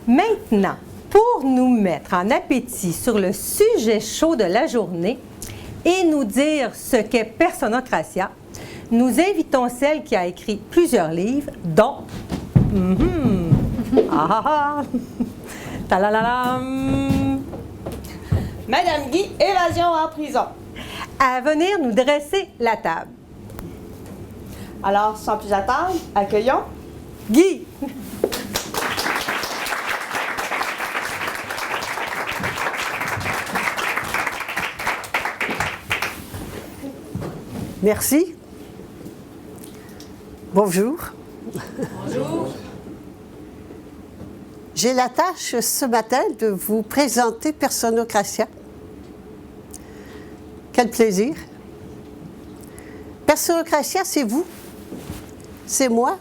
Maintenant, pour nous mettre en appétit sur le sujet chaud de la journée et nous dire ce qu'est Personocratia, nous invitons celle qui a écrit plusieurs livres, dont Madame Guy, Évasion en prison. À venir nous dresser la table. Alors, sans plus attendre, accueillons Guy! Merci. Bonjour. Bonjour. J'ai la tâche ce matin de vous présenter Personocratia. Quel plaisir. Personocratia, c'est vous, c'est moi,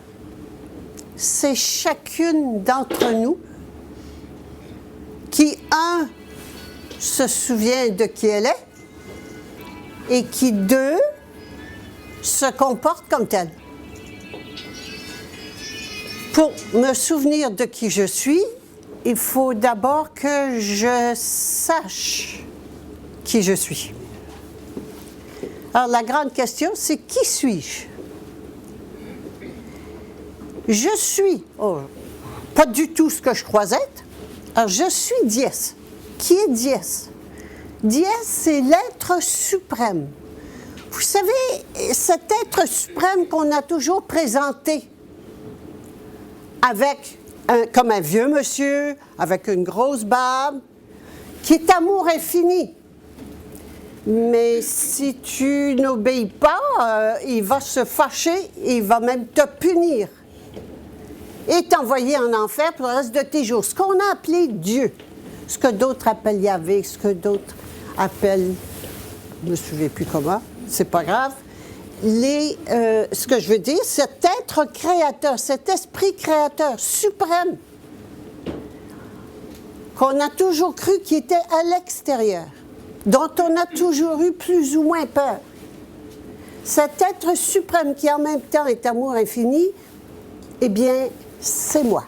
c'est chacune d'entre nous qui, un, se souvient de qui elle est et qui, deux, se comporte comme telle. Pour me souvenir de qui je suis, il faut d'abord que je sache qui je suis. Alors, la grande question, c'est qui suis-je? Je suis pas du tout ce que je crois être. Alors, je suis Dies. Qui est Dies? Dies, c'est l'être suprême. Vous savez, cet être suprême qu'on a toujours présenté avec comme un vieux monsieur, avec une grosse barbe, qui est amour infini. Mais si tu n'obéis pas, il va se fâcher, il va même te punir et t'envoyer en enfer pour le reste de tes jours. Ce qu'on a appelé Dieu, ce que d'autres appellent Yahvé, ce que d'autres appellent, je ne me souviens plus comment, c'est pas grave. Ce que je veux dire, cet être créateur, cet esprit créateur suprême, qu'on a toujours cru qu'il était à l'extérieur, dont on a toujours eu plus ou moins peur. Cet être suprême qui en même temps est amour infini, eh bien, c'est moi.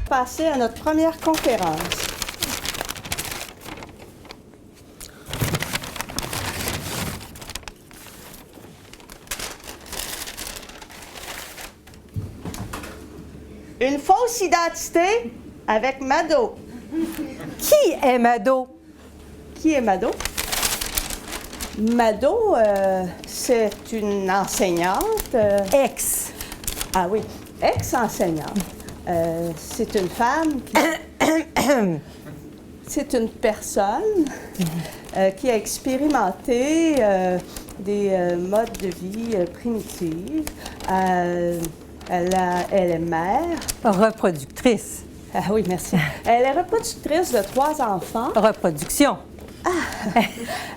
Passer à notre première conférence. Une fausse identité avec Mado. Qui est Mado? Qui est Mado? Mado, c'est une enseignante. Ex. Ah oui, ex-enseignante. C'est une femme c'est une personne qui a expérimenté des modes de vie primitifs. Elle est mère. Reproductrice. Ah oui, merci. Elle est reproductrice de 3 enfants. Reproduction.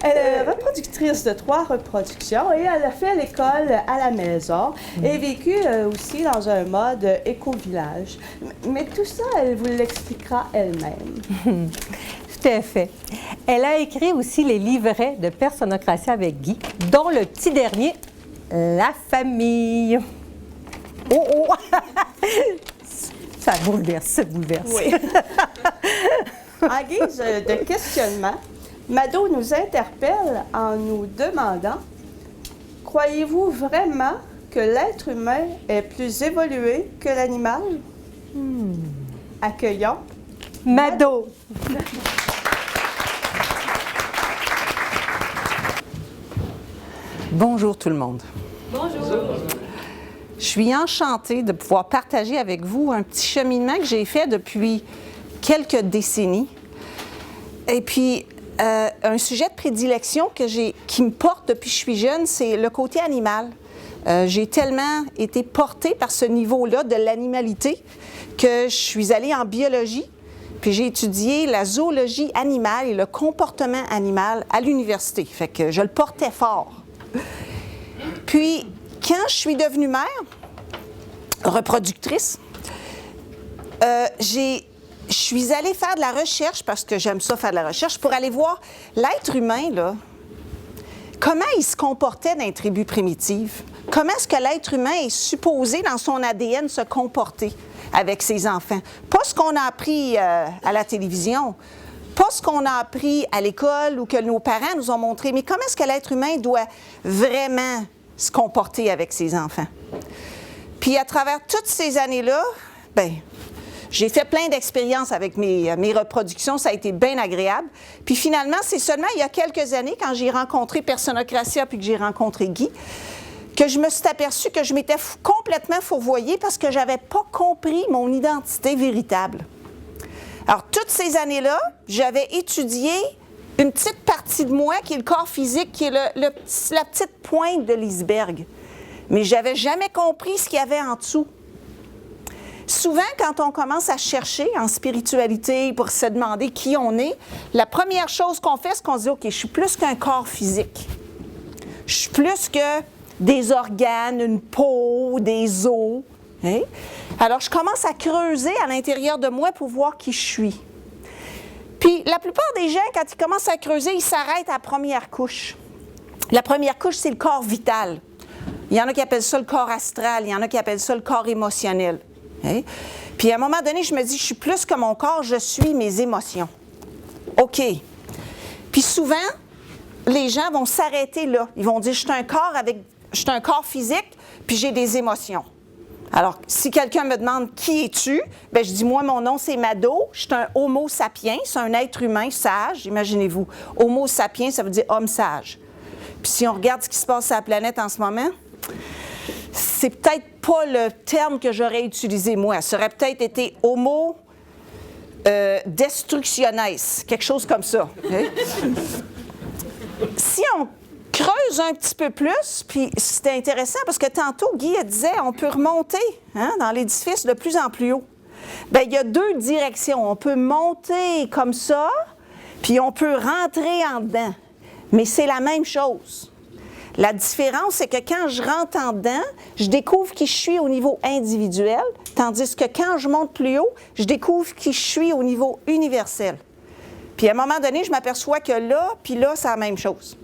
Elle est reproductrice de 3 reproductions et elle a fait l'école à la maison et vécu aussi dans un mode éco-village. Mais tout ça, elle vous l'expliquera elle-même. Tout à fait. Elle a écrit aussi les livrets de Personocratia avec Guy, dont le petit dernier, La famille. Oh! Ça bouleverse. Oui. En guise de questionnement, Mado nous interpelle en nous demandant « Croyez-vous vraiment que l'être humain est plus évolué que l'animal? » Accueillons Mado. Bonjour tout le monde. Bonjour. Je suis enchantée de pouvoir partager avec vous un petit cheminement que j'ai fait depuis quelques décennies. Et puis, un sujet de prédilection qui me porte depuis que je suis jeune, c'est le côté animal. J'ai tellement été portée par ce niveau-là de l'animalité que je suis allée en biologie, puis j'ai étudié la zoologie animale et le comportement animal à l'université. Fait que je le portais fort. Puis, quand je suis devenue mère, reproductrice, je suis allée faire de la recherche, parce que j'aime ça faire de la recherche, pour aller voir l'être humain, là, comment ils se comportaient dans les tribus primitives. Comment est-ce que l'être humain est supposé, dans son ADN, se comporter avec ses enfants? Pas ce qu'on a appris à la télévision, pas ce qu'on a appris à l'école ou que nos parents nous ont montré, mais comment est-ce que l'être humain doit vraiment se comporter avec ses enfants? Puis à travers toutes ces années-là, bien, j'ai fait plein d'expériences avec mes reproductions, ça a été bien agréable. Puis finalement, c'est seulement il y a quelques années, quand j'ai rencontré Personnocratia puis que j'ai rencontré Guy, que je me suis aperçue que je m'étais complètement fourvoyée parce que je n'avais pas compris mon identité véritable. Alors, toutes ces années-là, j'avais étudié une petite partie de moi qui est le corps physique, qui est la petite pointe de l'iceberg. Mais je n'avais jamais compris ce qu'il y avait en dessous. Souvent, quand on commence à chercher en spiritualité pour se demander qui on est, la première chose qu'on fait, c'est qu'on se dit « OK, je suis plus qu'un corps physique. Je suis plus que des organes, une peau, des os. Hein? » Alors, je commence à creuser à l'intérieur de moi pour voir qui je suis. Puis, la plupart des gens, quand ils commencent à creuser, ils s'arrêtent à la première couche. La première couche, c'est le corps vital. Il y en a qui appellent ça le corps astral, il y en a qui appellent ça le corps émotionnel. Hein? Puis, à un moment donné, je me dis, je suis plus que mon corps, je suis mes émotions. OK. Puis, souvent, les gens vont s'arrêter là. Ils vont dire, je suis un corps physique, puis j'ai des émotions. Alors, si quelqu'un me demande qui es-tu, bien, je dis, moi, mon nom, c'est Mado. Je suis un homo sapiens, c'est un être humain sage, imaginez-vous. Homo sapiens, ça veut dire homme sage. Puis si on regarde ce qui se passe sur la planète en ce moment, c'est peut-être pas le terme que j'aurais utilisé, moi. Ça aurait peut-être été homo destructiones, quelque chose comme ça. Okay? Si on creuse un petit peu plus, puis c'était intéressant parce que tantôt, Guy disait on peut remonter dans l'édifice de plus en plus haut. Bien, il y a deux directions. On peut monter comme ça, puis on peut rentrer en dedans. Mais c'est la même chose. La différence, c'est que quand je rentre en dedans, je découvre qui je suis au niveau individuel, tandis que quand je monte plus haut, je découvre qui je suis au niveau universel. Puis à un moment donné, je m'aperçois que là, puis là, c'est la même chose.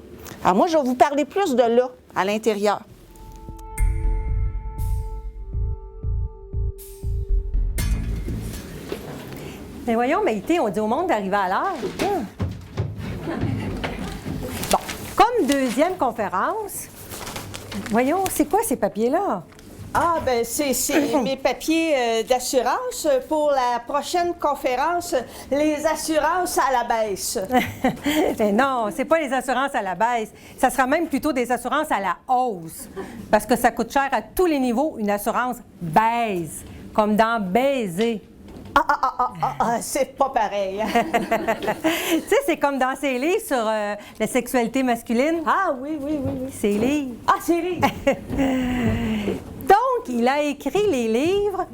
Alors moi, je vais vous parler plus de là, à l'intérieur. Mais voyons, Maïté, on dit au monde d'arriver à l'heure. Bon, comme deuxième conférence, voyons, c'est quoi ces papiers-là? Ah, ben c'est mes papiers d'assurance pour la prochaine conférence, les assurances à la baisse. Mais non, c'est pas les assurances à la baisse. Ça sera même plutôt des assurances à la hausse. Parce que ça coûte cher à tous les niveaux, une assurance baise, comme dans baiser. C'est pas pareil. Tu sais, c'est comme dans ces livres sur la sexualité masculine. Ah oui. Ces livres. Ah, c'est livres. Donc, il a écrit les livres.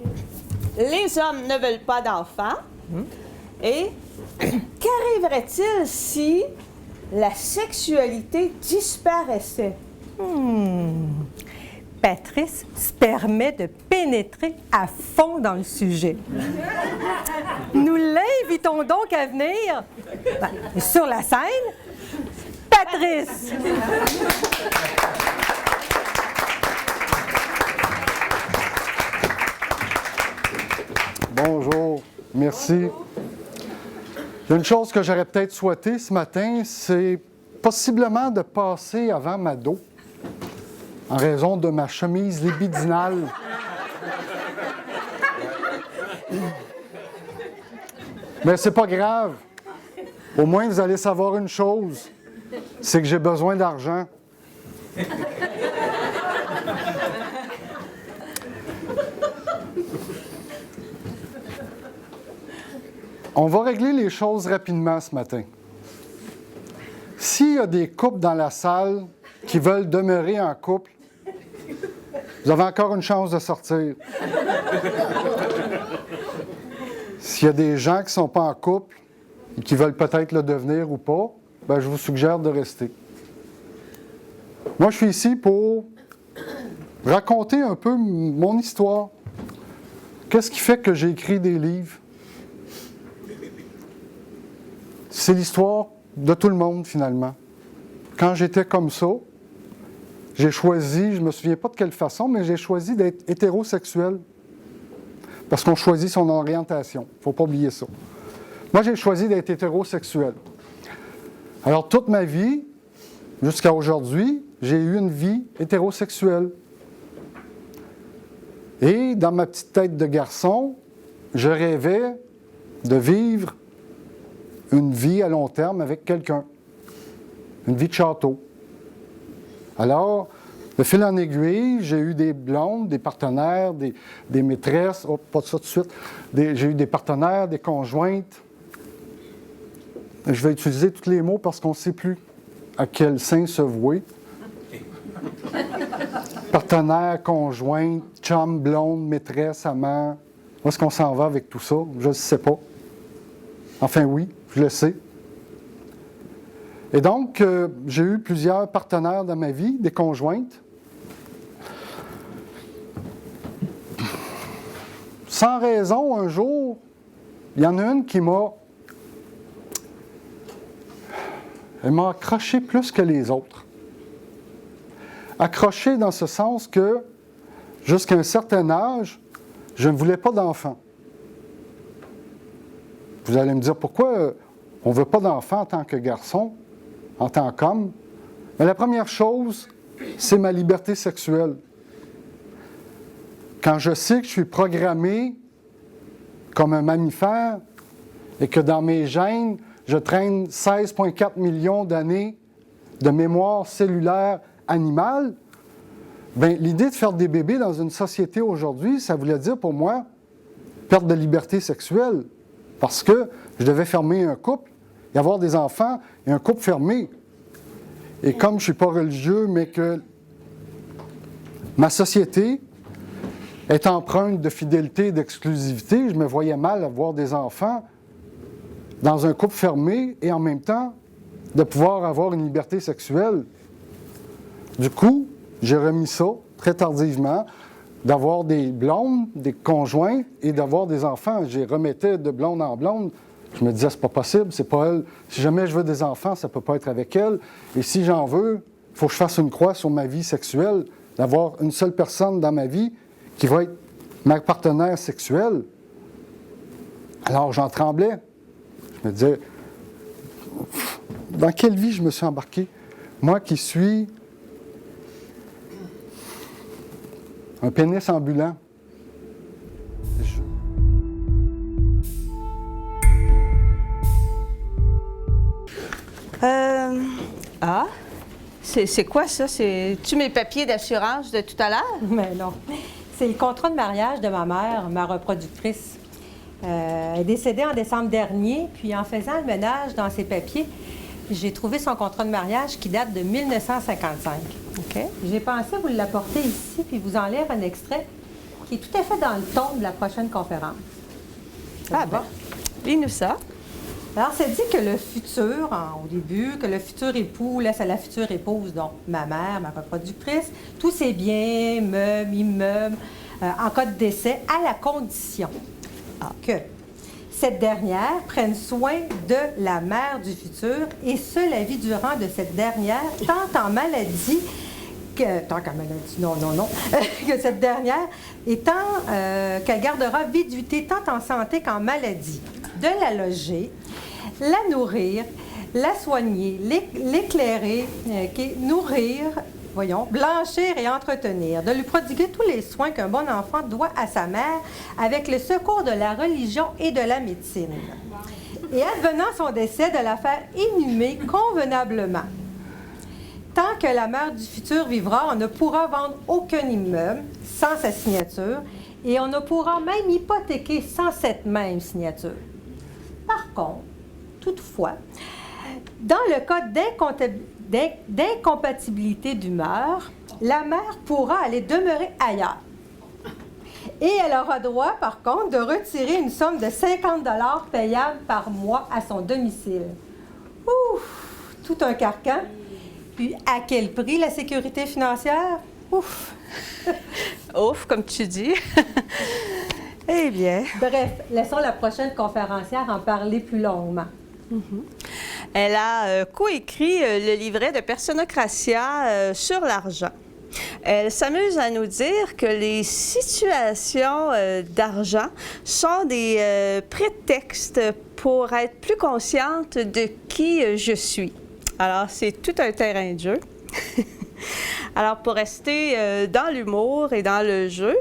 Les hommes ne veulent pas d'enfants. Et qu'arriverait-il si la sexualité disparaissait? Patrice se permet de pénétrer à fond dans le sujet. Nous l'invitons donc à venir sur la scène. Patrice! Bonjour, merci. Il y a une chose que j'aurais peut-être souhaité ce matin, c'est possiblement de passer avant Mado, en raison de ma chemise libidinale. Mais c'est pas grave. Au moins, vous allez savoir une chose, c'est que j'ai besoin d'argent. On va régler les choses rapidement ce matin. S'il y a des couples dans la salle qui veulent demeurer en couple, vous avez encore une chance de sortir. S'il y a des gens qui ne sont pas en couple et qui veulent peut-être le devenir ou pas, bien, je vous suggère de rester. Moi, je suis ici pour raconter un peu mon histoire. Qu'est-ce qui fait que j'ai écrit des livres? C'est l'histoire de tout le monde, finalement. quand j'étais comme ça, j'ai choisi, je ne me souviens pas de quelle façon, mais j'ai choisi d'être hétérosexuel. Parce qu'on choisit son orientation. Il ne faut pas oublier ça. Moi, j'ai choisi d'être hétérosexuel. Alors, toute ma vie, jusqu'à aujourd'hui, j'ai eu une vie hétérosexuelle. Et dans ma petite tête de garçon, je rêvais de vivre une vie à long terme avec quelqu'un. Une vie de château. Alors, de fil en aiguille, j'ai eu des blondes, des partenaires, des maîtresses, oh, pas ça tout de suite, j'ai eu des partenaires, des conjointes. Je vais utiliser tous les mots parce qu'on ne sait plus à quel sein se vouer. Partenaire, conjointe, chum, blonde, maîtresse, amant. Où est-ce qu'on s'en va avec tout ça? Je ne sais pas. Enfin oui, je le sais. Et donc, j'ai eu plusieurs partenaires dans ma vie, des conjointes. Sans raison, un jour, il y en a une qui elle m'a accroché plus que les autres. Accroché dans ce sens que, jusqu'à un certain âge, je ne voulais pas d'enfant. Vous allez me dire, pourquoi on ne veut pas d'enfant en tant que garçon, en tant qu'homme? Mais la première chose, c'est ma liberté sexuelle. Quand je sais que je suis programmé comme un mammifère et que dans mes gènes, je traîne 16,4 millions d'années de mémoire cellulaire animale, bien, l'idée de faire des bébés dans une société aujourd'hui, ça voulait dire pour moi perte de liberté sexuelle. Parce que je devais fermer un couple, y avoir des enfants et un couple fermé. Et comme je ne suis pas religieux, mais que ma société est empreinte de fidélité et d'exclusivité, je me voyais mal avoir des enfants dans un couple fermé et en même temps de pouvoir avoir une liberté sexuelle. Du coup, j'ai remis ça très tardivement, d'avoir des blondes, des conjoints et d'avoir des enfants. J'ai remettais de blonde en blonde. Je me disais, c'est pas possible, c'est pas elle. Si jamais je veux des enfants, ça peut pas être avec elle. Et si j'en veux, il faut que je fasse une croix sur ma vie sexuelle, d'avoir une seule personne dans ma vie qui va être ma partenaire sexuelle. Alors, j'en tremblais. Je me disais, dans quelle vie je me suis embarqué? Moi qui suis un pénis ambulant. C'est quoi ça? C'est-tu mes papiers d'assurance de tout à l'heure? Mais non. C'est le contrat de mariage de ma mère, ma reproductrice. Elle est décédée en décembre dernier, puis en faisant le ménage dans ses papiers, j'ai trouvé son contrat de mariage qui date de 1955. OK. J'ai pensé vous l'apporter ici, puis vous en lire un extrait qui est tout à fait dans le ton de la prochaine conférence. Ah bon? Lis-nous ça. Alors, c'est dit que le futur, au début, que le futur époux laisse à la future épouse, donc ma mère, ma reproductrice, tous ses biens, meubles, immeubles, en cas de décès, à la condition que cette dernière prenne soin de la mère du futur, et ce, la vie durant de cette dernière, tant en maladie que cette dernière, étant qu'elle gardera viduité tant en santé qu'en maladie, de la loger, la nourrir, la soigner, l'éclairer, nourrir, blanchir et entretenir, de lui prodiguer tous les soins qu'un bon enfant doit à sa mère avec le secours de la religion et de la médecine. Et advenant son décès, de la faire inhumer convenablement. Tant que la mère du futur vivra, on ne pourra vendre aucun immeuble sans sa signature et on ne pourra même hypothéquer sans cette même signature. Par contre, toutefois, dans le cas d'incompatibilité d'humeur, la mère pourra aller demeurer ailleurs. Et elle aura droit, par contre, de retirer une somme de 50 $ payable par mois à son domicile. Ouf! Tout un carcan. Puis, à quel prix la sécurité financière? Ouf! Ouf, comme tu dis. Eh bien. Bref, laissons la prochaine conférencière en parler plus longuement. Elle a coécrit le livret de Personnocratia sur l'argent. Elle s'amuse à nous dire que les situations d'argent sont des prétextes pour être plus consciente de qui je suis. Alors, c'est tout un terrain de jeu. Alors, pour rester dans l'humour et dans le jeu,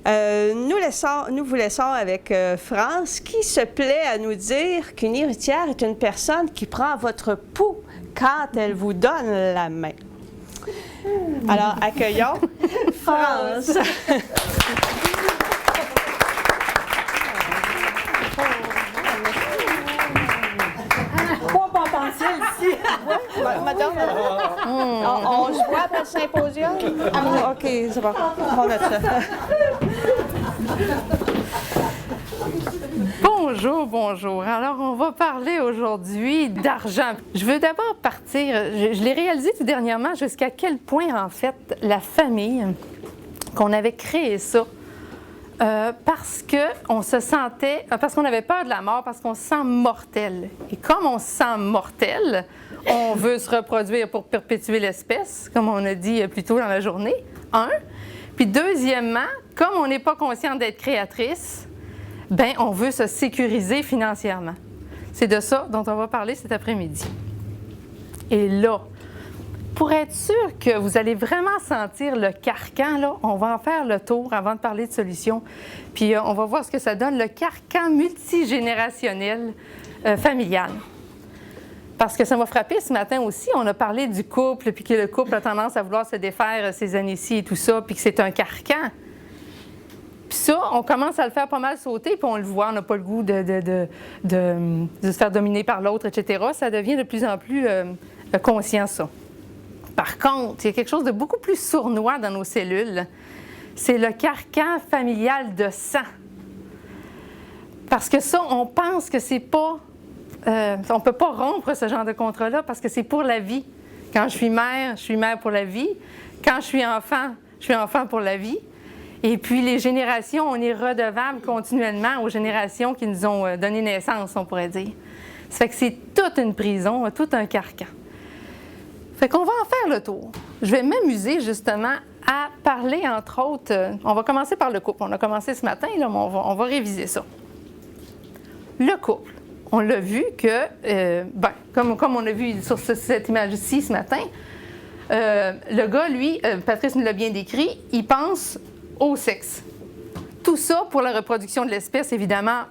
nous vous laissons avec France qui se plaît à nous dire qu'une héritière est une personne qui prend votre pouls quand elle vous donne la main. Alors, accueillons France. Pas potentiel ici. Madame, on se voit après le symposium? Ah, OK, c'est bon. On a ça. Bonjour, bonjour. Alors, on va parler aujourd'hui d'argent. Je veux d'abord partir, je l'ai réalisé tout dernièrement, jusqu'à quel point, en fait, la famille, qu'on avait créé ça, parce qu'on se sentait, parce qu'on avait peur de la mort, parce qu'on se sent mortel. Et comme on se sent mortel, on veut se reproduire pour perpétuer l'espèce, comme on a dit plus tôt dans la journée, un. Puis deuxièmement, comme on n'est pas conscient d'être créatrice, bien, on veut se sécuriser financièrement. C'est de ça dont on va parler cet après-midi. Et là, pour être sûr que vous allez vraiment sentir le carcan, là, on va en faire le tour avant de parler de solutions. Puis on va voir ce que ça donne, le carcan multigénérationnel familial. Parce que ça m'a frappé ce matin aussi, on a parlé du couple, puis que le couple a tendance à vouloir se défaire ces années-ci et tout ça, puis que c'est un carcan. Puis ça, on commence à le faire pas mal sauter, puis on le voit, on n'a pas le goût de se faire dominer par l'autre, etc. Ça devient de plus en plus conscient, ça. Par contre, il y a quelque chose de beaucoup plus sournois dans nos cellules. C'est le carcan familial de sang. Parce que ça, on pense que c'est pas... on ne peut pas rompre ce genre de contrat-là parce que c'est pour la vie. Quand je suis mère pour la vie. Quand je suis enfant pour la vie. Et puis, les générations, on est redevable continuellement aux générations qui nous ont donné naissance, on pourrait dire. Ça fait que c'est toute une prison, tout un carcan. Fait qu'on va en faire le tour. Je vais m'amuser, justement, à parler, entre autres... on va commencer par le couple. On a commencé ce matin, là, mais on va réviser ça. Le couple. On l'a vu que, comme on a vu sur cette image-ci ce matin, le gars, lui, Patrice nous l'a bien décrit, il pense au sexe. Tout ça pour la reproduction de l'espèce, évidemment,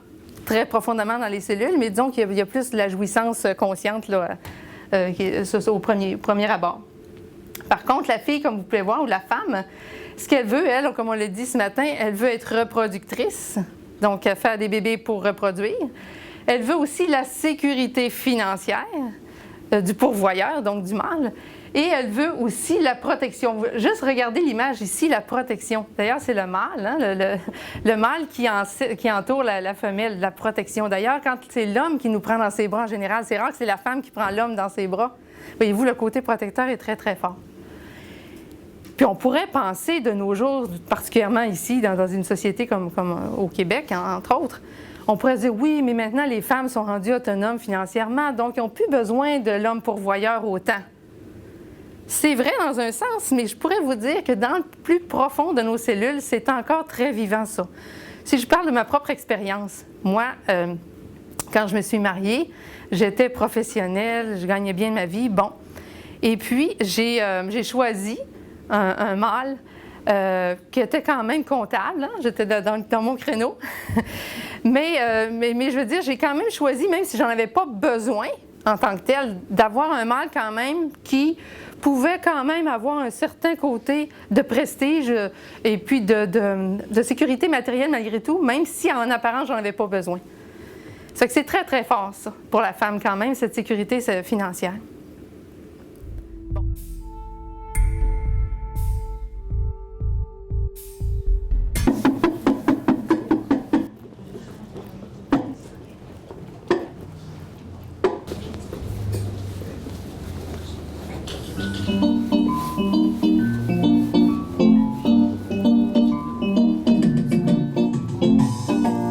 très profondément dans les cellules, mais disons qu'il y a plus de la jouissance consciente là, au premier abord. Par contre, la fille, comme vous pouvez voir, ou la femme, ce qu'elle veut, elle, comme on l'a dit ce matin, elle veut être reproductrice, donc faire des bébés pour reproduire. Elle veut aussi la sécurité financière du pourvoyeur, donc du mâle. Et elle veut aussi la protection. Juste regardez l'image ici, la protection. D'ailleurs, c'est le mâle, hein, le mâle qui entoure la femelle, la protection. D'ailleurs, quand c'est l'homme qui nous prend dans ses bras en général, c'est rare que c'est la femme qui prend l'homme dans ses bras. Voyez-vous, le côté protecteur est très, très fort. Puis on pourrait penser de nos jours, particulièrement ici, dans une société comme au Québec, entre autres, on pourrait dire, oui, mais maintenant, les femmes sont rendues autonomes financièrement, donc ils n'ont plus besoin de l'homme pourvoyeur autant. C'est vrai dans un sens, mais je pourrais vous dire que dans le plus profond de nos cellules, c'est encore très vivant, ça. Si je parle de ma propre expérience, moi, quand je me suis mariée, j'étais professionnelle, je gagnais bien ma vie, bon. Et puis, j'ai choisi un mâle qui était quand même comptable, hein? J'étais dans mon créneau. mais je veux dire, j'ai quand même choisi, même si j'en avais pas besoin en tant que tel, d'avoir un mâle quand même qui pouvait quand même avoir un certain côté de prestige et puis de sécurité matérielle malgré tout, même si en apparence, j'en avais pas besoin. Ça fait que c'est très, très fort, ça, pour la femme quand même, cette sécurité financière. Bon.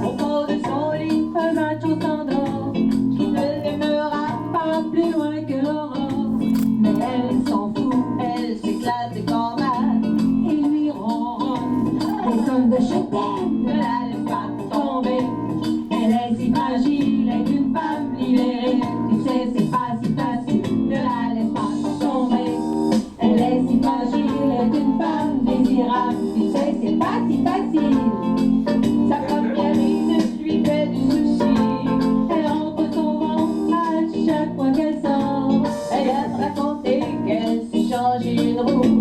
Autour de son lit, un macho s'endort, qui ne l'aimera pas plus je t'aime, ne la laisse pas tomber. Elle est si fragile, est une femme libérée. Tu sais, c'est pas si facile, ne la laisse pas tomber. Elle est si fragile, est une femme désirable. Tu sais, c'est pas si facile. Sa première ride lui fait du souci. Elle rentre son ventre à chaque fois qu'elle sort. Elle vient te raconter qu'elle s'est changé une roue.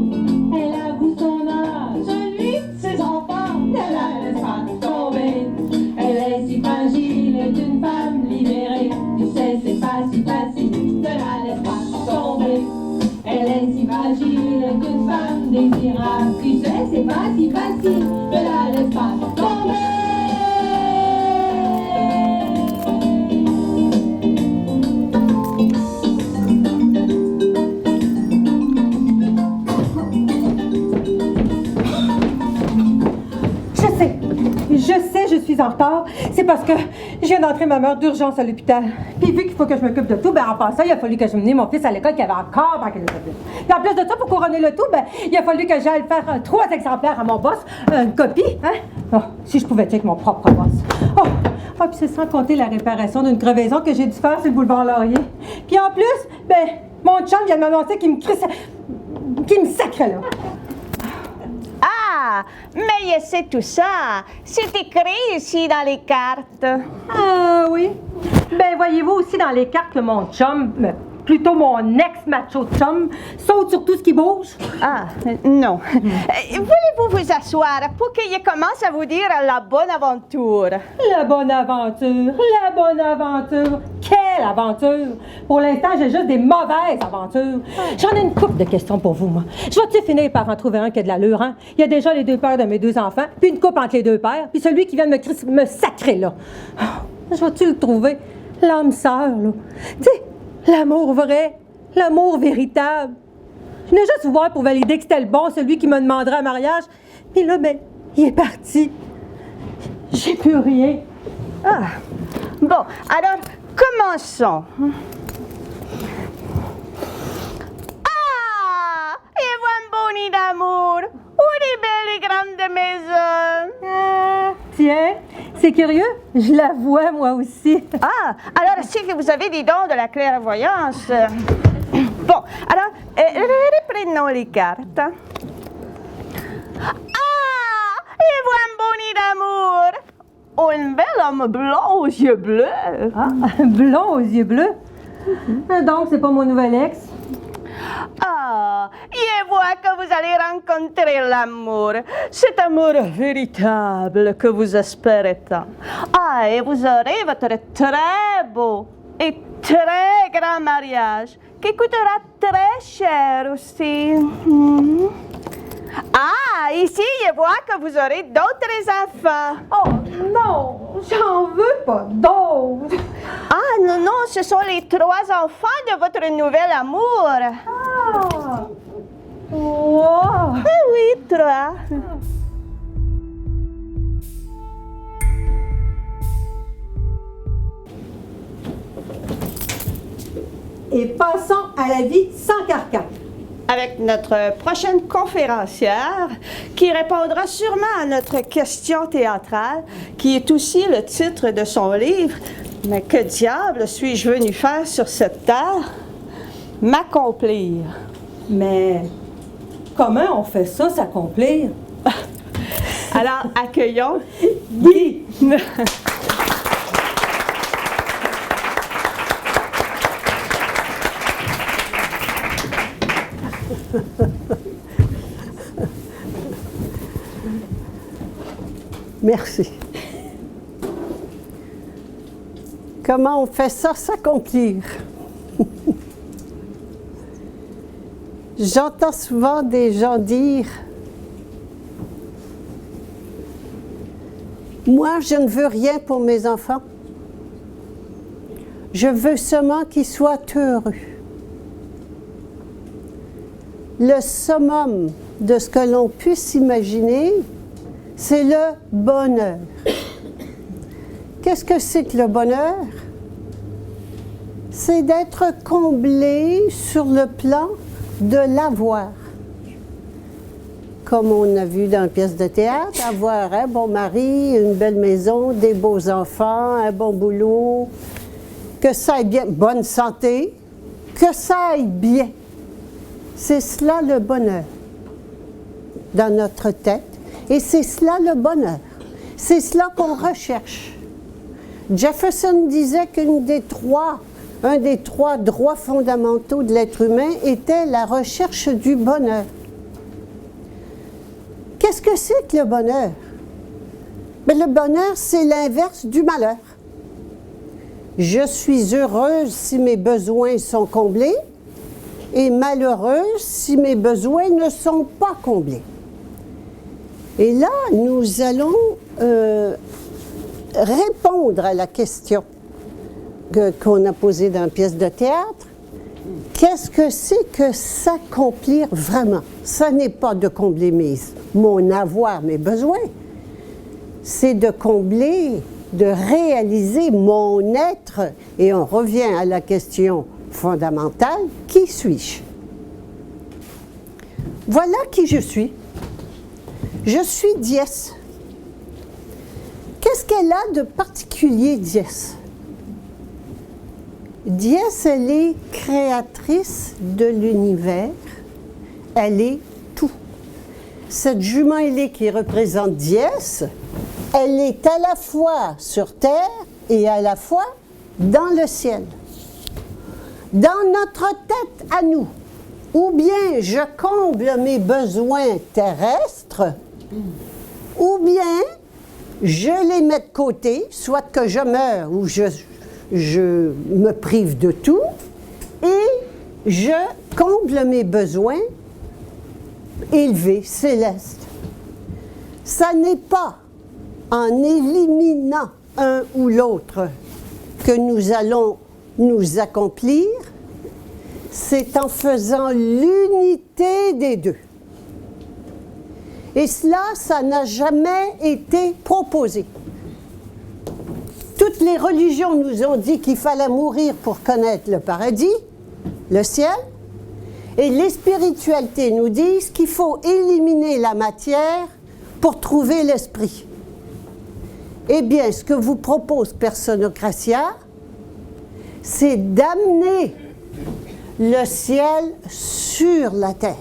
Elle avoue son âge, celui de ses enfants. Ne la laisse pas tomber. Elle est si fragile, est une femme libérée. Tu sais, c'est pas si facile, ne la laisse pas tomber. Elle est si fragile, est une femme désirable. Tu sais, c'est pas si facile, ne la laisse pas tomber. Je suis en retard. C'est parce que je viens d'entrer ma mère d'urgence à l'hôpital. Puis vu qu'il faut que je m'occupe de tout, ben en passant, il a fallu que je mène mon fils à l'école qui avait encore manqué l'autobus. Puis en plus de ça, pour couronner le tout, ben il a fallu que j'aille faire 3 exemplaires à mon boss, une copie, hein? Oh, si je pouvais être avec mon propre boss. Oh, puis c'est sans compter la réparation d'une crevaison que j'ai dû faire sur le boulevard Laurier. Puis en plus, ben mon chum vient de m'annoncer qu'il me sacrait là. Ah, mais c'est tout ça. C'est écrit ici dans les cartes. Ah oui. Ben voyez-vous aussi dans les cartes que mon chum, plutôt mon ex-macho chum, saute sur tout ce qui bouge. Ah, non. Voulez-vous vous asseoir pour qu'il commence à vous dire la bonne aventure? La bonne aventure, la bonne aventure. Quelle aventure! Pour l'instant, j'ai juste des mauvaises aventures. J'en ai une couple de questions pour vous, moi. Je vais-tu finir par en trouver un qui a de l'allure, hein? Il y a déjà les 2 pères de mes 2 enfants, puis une couple entre les 2 pères, puis celui qui vient de me sacrer, là. Je vais-tu le trouver? L'âme sœur, là. Tu sais, l'amour vrai, l'amour véritable. Je venais juste vous voir pour valider que c'était le bon, celui qui me demanderait un mariage. Puis là, ben, il est parti. J'ai plus rien. Ah, bon, alors, commençons. Ah, et voilà un beau nid d'amour. Une belle et grande maison. Tiens, c'est curieux, je la vois moi aussi. Ah, alors si vous avez des dons de la clairvoyance. Bon, alors, reprenons les cartes. Ah, et voilà un beau nid d'amour. Un bel homme blond aux yeux bleus. Ah, blond aux yeux bleus. Donc, c'est pas mon nouvel ex. Ah, et voilà que vous allez rencontrer l'amour. Cet amour véritable que vous espérez tant. Ah, et vous aurez votre très beau et très grand mariage qui coûtera très cher aussi. Ah, ici, je vois que vous aurez d'autres enfants. Oh non, j'en veux pas d'autres. Ah, non, non, ce sont les 3 enfants de votre nouvel amour. Ah, wow. Oui, 3. Et passons à la vie sans carcan. Avec notre prochaine conférencière qui répondra sûrement à notre question théâtrale, qui est aussi le titre de son livre. Mais que diable suis-je venu faire sur cette terre? M'accomplir. Mais comment on fait ça, s'accomplir? Alors, accueillons Guy. Merci. Comment on fait ça, s'accomplir? J'entends souvent des gens dire « Moi, je ne veux rien pour mes enfants. Je veux seulement qu'ils soient heureux. » Le summum de ce que l'on puisse imaginer, c'est le bonheur. Qu'est-ce que c'est que le bonheur? C'est d'être comblé sur le plan de l'avoir. comme on a vu dans la pièce de théâtre, avoir un bon mari, une belle maison, des beaux enfants, un bon boulot, que ça aille bien, bonne santé, que ça aille bien. C'est cela le bonheur dans notre tête et c'est cela le bonheur. C'est cela qu'on recherche. Jefferson disait un des trois droits fondamentaux de l'être humain était la recherche du bonheur. Qu'est-ce que c'est que le bonheur? Bien, le bonheur, c'est l'inverse du malheur. Je suis heureuse si mes besoins sont comblés et malheureuse si mes besoins ne sont pas comblés. Et là, nous allons répondre à la question qu'on a posée dans la pièce de théâtre. Qu'est-ce que c'est que s'accomplir vraiment? Ça n'est pas de combler mon avoir, mes besoins. C'est de combler, de réaliser mon être. Et on revient à la question fondamentale, qui suis-je? Voilà qui je suis. Je suis Diès. Qu'est-ce qu'elle a de particulier, Diès? Diès, elle est créatrice de l'univers. Elle est tout. Cette jument ailée qui représente Diès, elle est à la fois sur terre et à la fois dans le ciel. Dans notre tête à nous, ou bien je comble mes besoins terrestres, ou bien je les mets de côté, soit que je meure ou je me prive de tout, et je comble mes besoins élevés, célestes. Ça n'est pas en éliminant un ou l'autre que nous allons nous accomplir, c'est en faisant l'unité des deux. Et cela, ça n'a jamais été proposé. Toutes les religions nous ont dit qu'il fallait mourir pour connaître le paradis, le ciel, et les spiritualités nous disent qu'il faut éliminer la matière pour trouver l'esprit. Eh bien, ce que vous propose Personocratia, c'est d'amener le ciel sur la terre.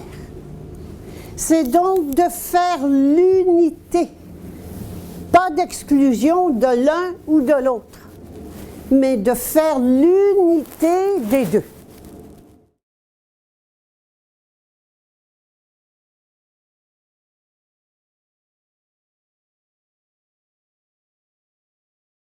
C'est donc de faire l'unité, pas d'exclusion de l'un ou de l'autre, mais de faire l'unité des deux.